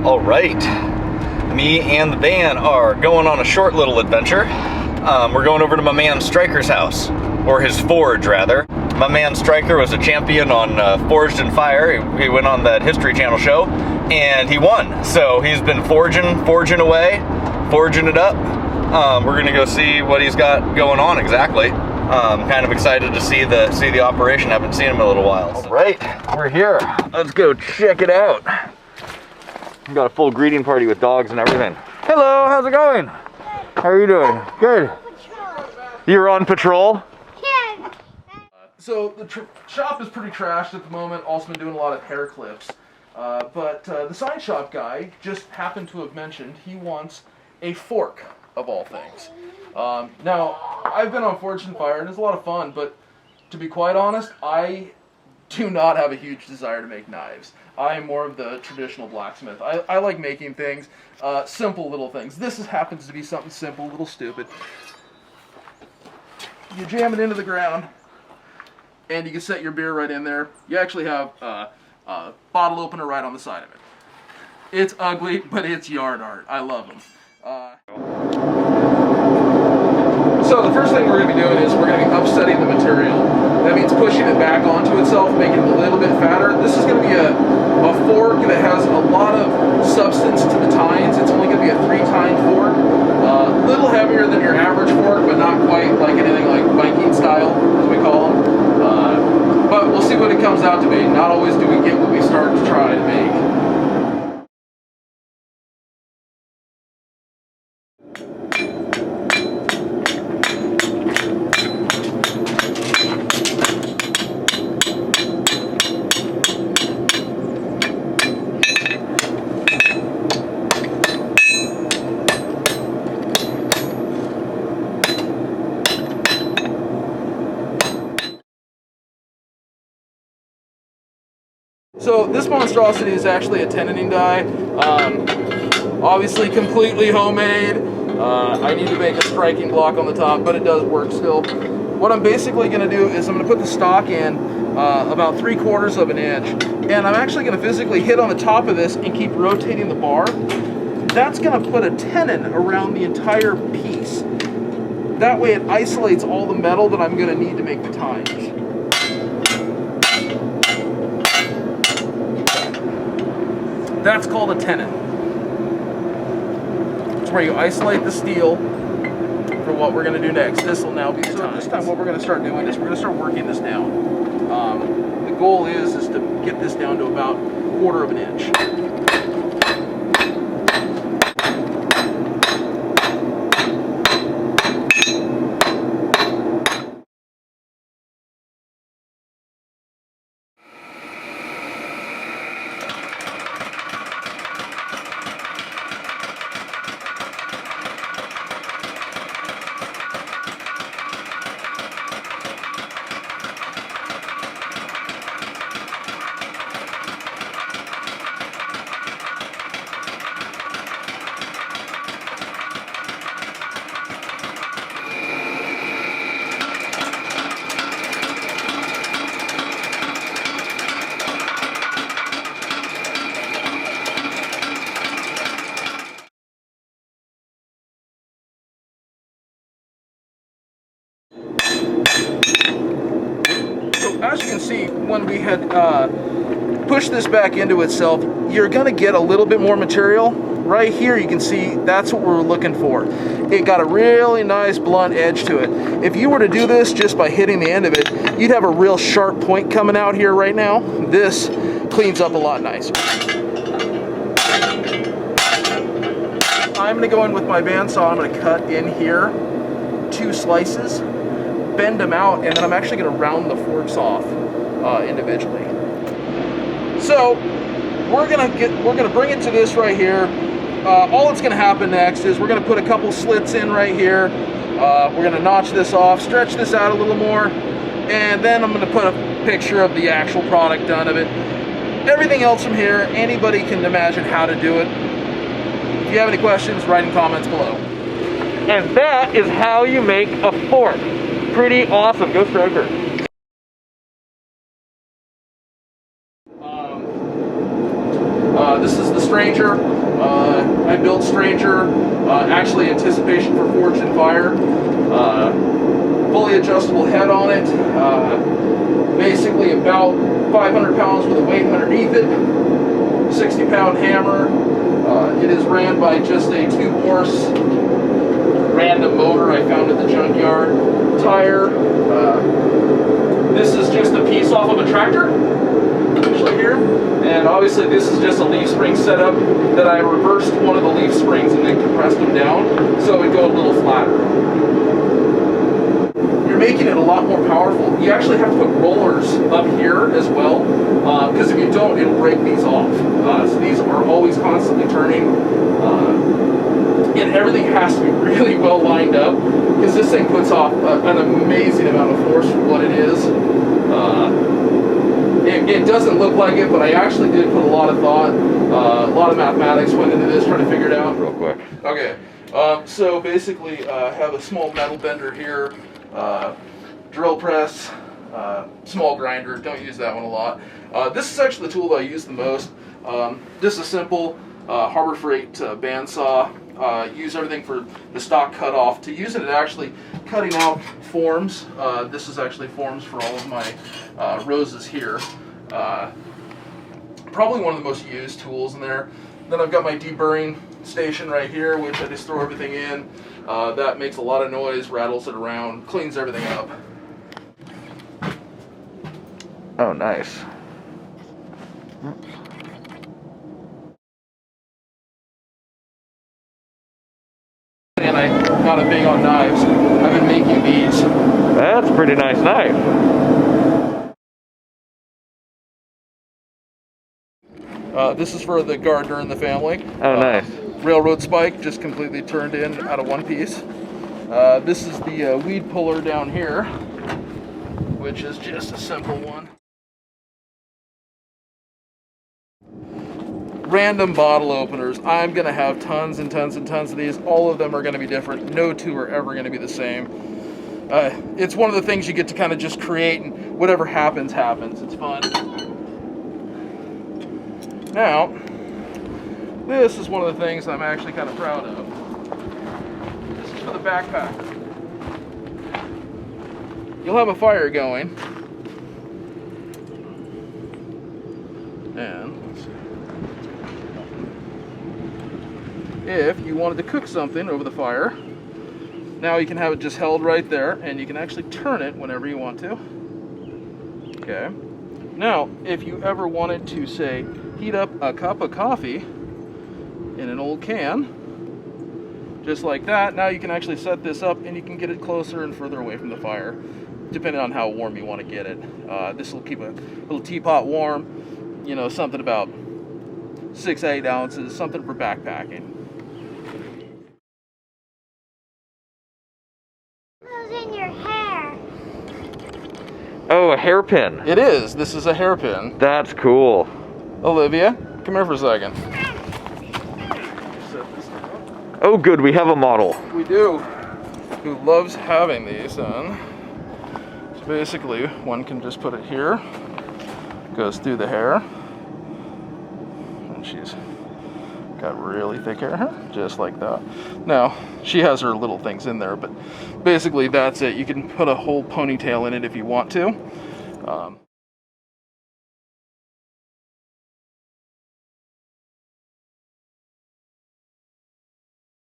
All right, me and the van are going on a short little adventure. We're going over to my man Styker's house, or his forge rather. My man Styker was a champion on Forged in Fire. He went on that History Channel show, and he won. So he's been forging away, forging it up. We're gonna go see what he's got going on exactly. Kind of excited to see the operation. Haven't seen him in a little while. All right, we're here. Let's go check it out. We've got a full greeting party with dogs and everything. Hello, how's it going? How are you doing? Good. You're on patrol? Yeah. So the shop is pretty trashed at the moment. Also been doing a lot of hair clips. But the sign shop guy just happened to have mentioned he wants a fork, of all things. Now, I've been on Forged in Fire and it's a lot of fun, but to be quite honest, I do not have a huge desire to make knives. I am more of the traditional blacksmith. I like making things, simple little things. This happens to be something simple, a little stupid. You jam it into the ground, and you can set your beer right in there. You actually have a bottle opener right on the side of it. It's ugly, but it's yard art. I love them. So the first thing we're going to be doing is we're going to be upsetting the material. That means pushing it back onto itself, making it a little bit fatter. This is going to be a fork that has a lot of substance to the tines. It's only going to be a 3-tine fork. A little heavier than your average fork, but not quite like anything like Viking style, as we call them. But we'll see what it comes out to be. Not always do we get what we start to try to make. So this monstrosity is actually a tenoning die, obviously completely homemade. I need to make a striking block on the top, but it does work still. What I'm basically going to do is I'm going to put the stock in about 3/4 of an inch, and I'm actually going to physically hit on the top of this and keep rotating the bar. That's going to put a tenon around the entire piece. That way it isolates all the metal that I'm going to need to make the tines. That's called a tenon. It's where you isolate the steel for what we're going to do next. This will now be the time. This time what we're going to start doing is we're going to start working this down. The goal is to get this down to about 1/4 of an inch. As you can see, when we had pushed this back into itself, you're going to get a little bit more material. Right here you can see that's what we're looking for. It got a really nice blunt edge to it. If you were to do this just by hitting the end of it, you'd have a real sharp point coming out here right now. This cleans up a lot nicer. I'm going to go in with my bandsaw. I'm going to cut in here 2 slices, bend them out, and then I'm actually going to round the forks off individually. So we're gonna bring it to this right here. All that's going to happen next is we're going to put a couple slits in right here. We're going to notch this off, stretch this out a little more, and then I'm going to put a picture of the actual product done of it. Everything else from here, anybody can imagine how to do it. If you have any questions, write in comments below. And that is how you make a fork. Pretty awesome. Go Styker. This is the Stranger. I built Stranger, actually anticipation for Forged in Fire. Fully adjustable head on it. Basically about 500 pounds with a weight underneath it. 60-pound hammer. It is ran by just a 2-horse random motor I found at the junkyard. Tire. This is just a piece off of a tractor, actually here. And obviously this is just a leaf spring setup that I reversed one of the leaf springs and then compressed them down so it would go a little flatter. You're making it a lot more powerful. You actually have to put rollers up here as well, because if you don't, it'll break these off. So these are always constantly turning. And everything has to be really well lined up, because this thing puts off an amazing amount of force for what it is. It doesn't look like it, but I actually did put a lot of thought, a lot of mathematics went into this, trying to figure it out real quick. Okay, so basically I have a small metal bender here, drill press, small grinder, don't use that one a lot. This is actually the tool that I use the most. This is a simple Harbor Freight bandsaw. Use everything for the stock cutoff. To use it at actually cutting out forms. This is actually forms for all of my roses here. Probably one of the most used tools in there. Then I've got my deburring station right here, which I just throw everything in. That makes a lot of noise, rattles it around, cleans everything up. Oh, nice. And I'm not a big on knives. I've been making these. That's a pretty nice knife. This is for the gardener in the family. Oh, nice. Railroad spike, just completely turned in out of one piece. This is the weed puller down here, which is just a simple one. Random bottle openers. I'm going to have tons and tons and tons of these. All of them are going to be different. No two are ever going to be the same. It's one of the things you get to kind of just create, and whatever happens, happens. It's fun. Now, this is one of the things I'm actually kind of proud of. This is for the backpacker. You'll have a fire going. And if you wanted to cook something over the fire, now you can have it just held right there, and you can actually turn it whenever you want to. Okay. Now, if you ever wanted to, say, heat up a cup of coffee in an old can, just like that, now you can actually set this up and you can get it closer and further away from the fire, depending on how warm you want to get it. This will keep a little teapot warm, you know, something about 6-8 ounces, something for backpacking. What's in your hair? Oh, a hairpin. It is. This is a hairpin. That's cool. Olivia, come here for a second. Oh, good. We have a model. We do. Who loves having these on. So basically, one can just put it here. Goes through the hair. And she's got really thick hair, just like that. Now, she has her little things in there, but basically that's it. You can put a whole ponytail in it if you want to.